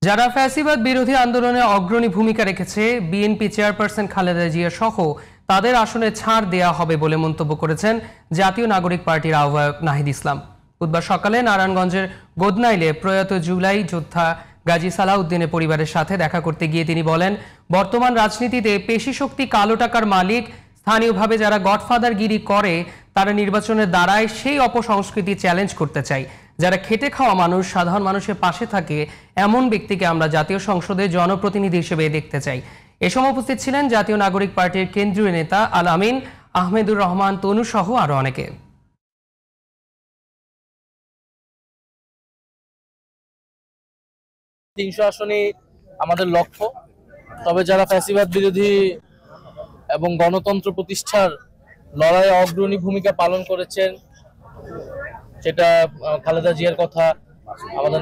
যারা ফ্যাসিবাদ বিরোধী আন্দোলনে অগ্রণী ভূমিকা রেখেছে বিএনপি চেয়ারপারসন খালেদা জিয়া সহ তাদের আসনে ছাড় দেয়া হবে বলে মন্তব্য করেছেন জাতীয় নাগরিক পার্টির আহ্বায়ক নাহিদ ইসলাম। বুধবার সকালে নারায়ণগঞ্জের গোদনাইলে প্রয়াত জুলাই যোদ্ধা গাজী সালাউদ্দিনের পরিবারের সাথে দেখা করতে গিয়ে তিনি বলেন, বর্তমান রাজনীতিতে পেশি শক্তি কালো টাকার মালিক, স্থানীয়ভাবে যারা গডফাদারগিরি করে তারা নির্বাচনের দ্বারায় সেই অপসংস্কৃতি চ্যালেঞ্জ করতে চাই। যারা খেটে খাওয়া মানুষ, সাধারণ মানুষের পাশে থাকে এমন ব্যক্তিকে আমরা জাতীয় সংসদে জনপ্রতিনিধি হিসেবে দেখতে চাই। এ সময় উপস্থিত ছিলেন জাতীয় নাগরিক পার্টির কেন্দ্রীয় নেতা আল আমিন, আহমেদুর রহমান তনু সহ আরো অনেকে। ৩০০ আসনই আমাদের লক্ষ্য। তবে যারা ফ্যাসিবাদ বিরোধী এবং গণতন্ত্র প্রতিষ্ঠার লড়াইয়ে অগ্রণী ভূমিকা পালন করেছেন, সেটা খালেদা জিয়ার কথা আমাদের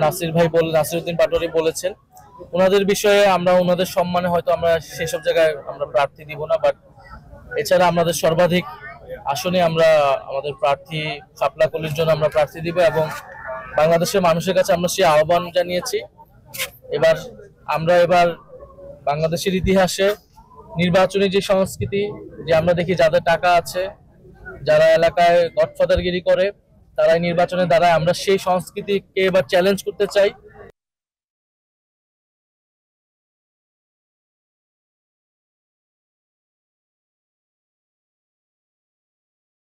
নাসিরউদ্দিন পাটোয়ারি বলেছেন। ওনাদের বিষয়ে আমরা ওনাদের সম্মানে হয়তো আমরা সেসব জায়গায় আমরা প্রার্থী দিব না, বাট এছাড়া আমাদের সর্বাধিক আসনে আমরা আমাদের প্রার্থী শাপলা কলির জন্য আমরা প্রার্থী দিব এবং বাংলাদেশের মানুষের কাছে আমরা সেই আহ্বান জানিয়েছি। এবার বাংলাদেশের ইতিহাসে নির্বাচনী যে সংস্কৃতি, যে আমরা দেখি যাদের টাকা আছে, যারা এলাকায় গডফাদারগিরি করে, তারাই নির্বাচনের দ্বারা আমরা সেই সংস্কৃতিকে এবার চ্যালেঞ্জ করতে চাই।